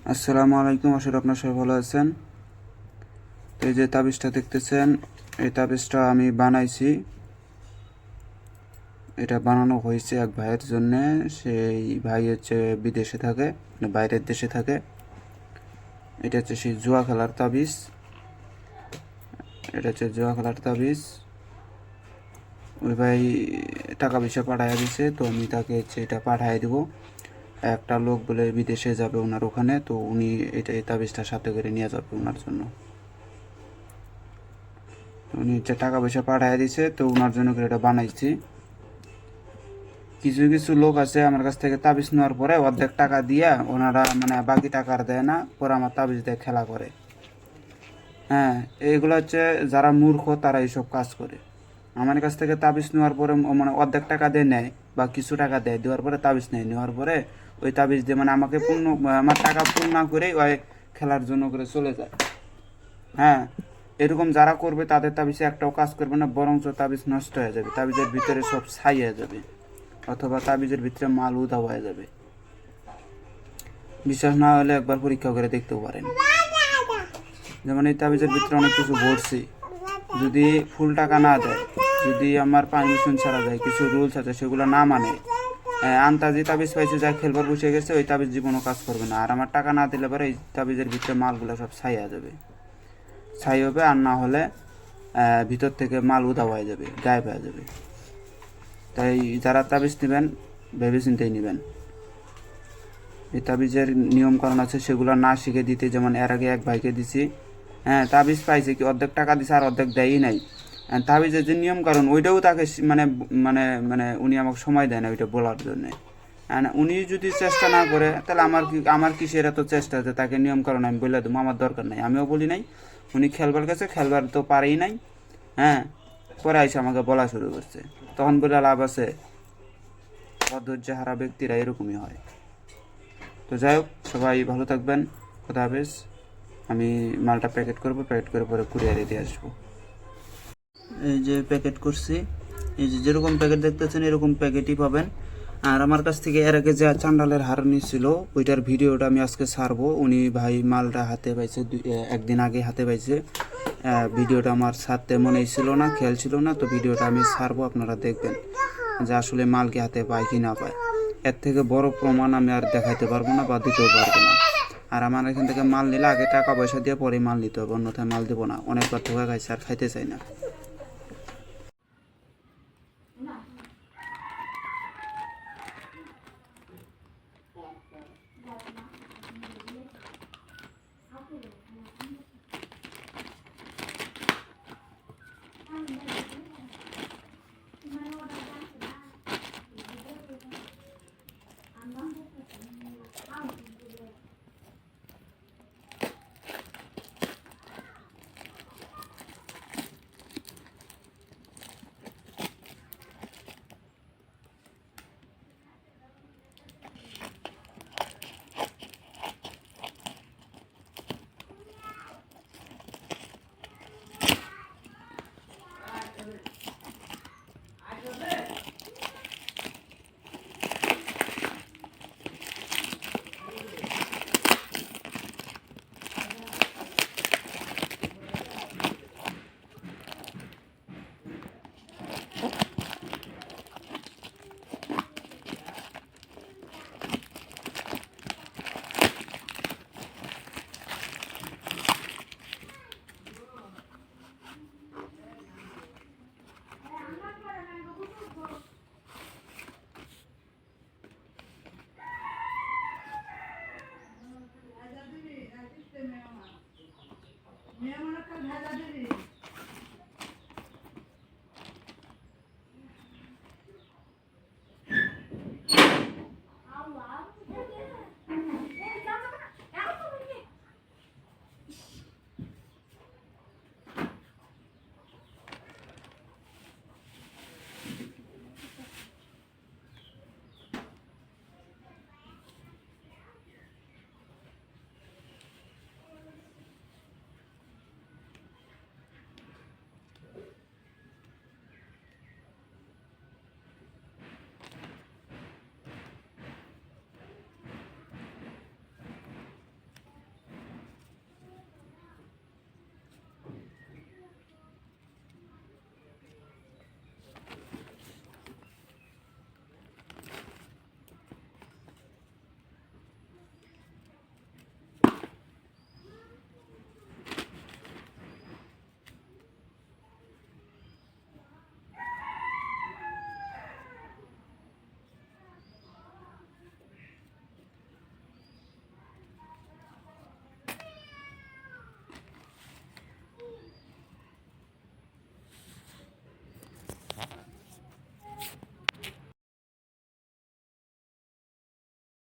আসসালামু আলাইকুম, আশা করি আপনারা সবাই ভালো আছেন। তো এই যে তাবিজটা দেখতেছেন, এই তাবিজটা আমি বানাইছি। এটা বানানো হয়েছে এক ভাইয়ের জন্য। সেই ভাই হচ্ছে বিদেশে থাকে, মানে বাইরের দেশে থাকে। এটা হচ্ছে সেই জুয়া খেলার তাবিজ। এটা হচ্ছে জুয়া খেলার তাবিজ। ওই ভাই টাকা পয়সা পাঠাইয়া দিছে, তো আমি তাকে হচ্ছে এটা পাঠাই দেবো। একটা লোক বলে বিদেশে যাবে ওনার ওখানে, তো উনি এটা এই তাবিজটা সাথে করে নিয়ে যাবে ওনার জন্য। উনি হচ্ছে টাকা পয়সা পাঠাইয়া দিছে, তো ওনার জন্য করে এটা বানাইছি। কিছু কিছু লোক আছে আমার কাছ থেকে তাবিজ নেওয়ার পরে অর্ধেক টাকা দিয়া ওনারা মানে বাকি টাকা আর দেয় না, পরে আমার তাবিজ দিয়ে খেলা করে। হ্যাঁ, এইগুলো হচ্ছে যারা মূর্খ তারা এইসব কাজ করে। আমার কাছ থেকে তাবিজ নেওয়ার পরে মানে অর্ধেক টাকা দিয়ে নেয় বা কিছু টাকা দেয়, দেওয়ার পরে তাবিজ নেয়, নেওয়ার পরে ওই তাবিজ দিয়ে মানে আমাকে পূর্ণ, আমার টাকা পূর্ণ না করেই ওই খেলার জন্য করে চলে যায়। হ্যাঁ, এরকম যারা করবে তাদের তাবিজে একটাও কাজ করবে না, বরঞ্চ তাবিজ নষ্ট হয়ে যাবে, তাবিজের ভিতরে সব ছাই হয়ে যাবে, অথবা তাবিজের ভিতরে মাল উধাও হয়ে যাবে। বিশ্বাস না হলে একবার পরীক্ষা করে দেখতেও পারেন। যেমন এই তাবিজের ভিতরে অনেক কিছু ভরছি, যদি ফুল টাকা না দেয়, যদি আমার পারমিশন ছাড়া যায়, কিছু রুলস আছে সেগুলো না মানে, আন্তাজি তাবিজ পাইছে যা খেলবার বসে গেছে, ওই তাবিজ জীবনও কাজ করবে না। আর আমার টাকা না দিলে পরে এই তাবিজের ভিতরে মালগুলো সব ছাই হয়ে যাবে, ছাই হবে, আর না হলে ভিতর থেকে মাল উধাও হয়ে যাবে, গায়েব হয়ে যাবে। তাই যারা তাবিজ নেবেন ভেবে চিন্তেই নেবেন। এই তাবিজের নিয়মকানুন আছে, সেগুলো না শিখে দিতে, যেমন এর আগে এক ভাইকে দিছি। হ্যাঁ, তাবিজ পাইছে কি অর্ধেক টাকা দিছে আর অর্ধেক দেয়ই নাই। তাবিজের যে নিয়মকানুন ওইটাও তাকে মানে মানে মানে উনি আমাকে সময় দেয় না ওইটা বলার জন্যে। উনি যদি চেষ্টা না করে তাহলে আমার কিসের এত চেষ্টা আছে তাকে নিয়মকানুন আমি বলে দেবো, আমার দরকার নাই, আমিও বলি নাই। উনি খেলবার কাছে খেলবার তো পারেই নাই। হ্যাঁ, পরে এসে আমাকে বলা শুরু করছে, তখন বলে লাভ আছে? অধৈর্য হারা ব্যক্তিরা এরকমই হয়। তো যাই হোক, সবাই ভালো থাকবেন। খোদা হাফেজ। আমি মালটা প্যাকেট করব, প্যাকেট করে পরে কুরিয়ারে দিয়ে আসবো। এই যে প্যাকেট করছি, এই যে যেরকম প্যাকেট দেখতেছেন এরকম প্যাকেটই পাবেন। আর আমার কাছ থেকে এর আগে যে চান্ডালের হার নিয়েছিল ওইটার ভিডিওটা আমি আজকে ছাড়বো। উনি ভাই মালটা হাতে পাইছে একদিন আগে হাতে পাইছে। ভিডিওটা আমার ছাড়তে মনেই ছিল না, খেয়াল ছিল না, তো ভিডিওটা আমি ছাড়বো, আপনারা দেখবেন যে আসলে মাল কি হাতে পায় কি না পায়। এর থেকে বড় প্রমাণ আমি আর দেখাইতে পারবো না বা দিতেও পারবো না। আর আমার এখান থেকে মাল নিলে আগে টাকা পয়সা দিয়ে পরে মাল নিতে হবে, অন্যথায় মাল দেবো না। অনেকবার ধোকা খাইছে আর খাইতে চাই না। মেয়ে আমার একটা ভেজা দিবি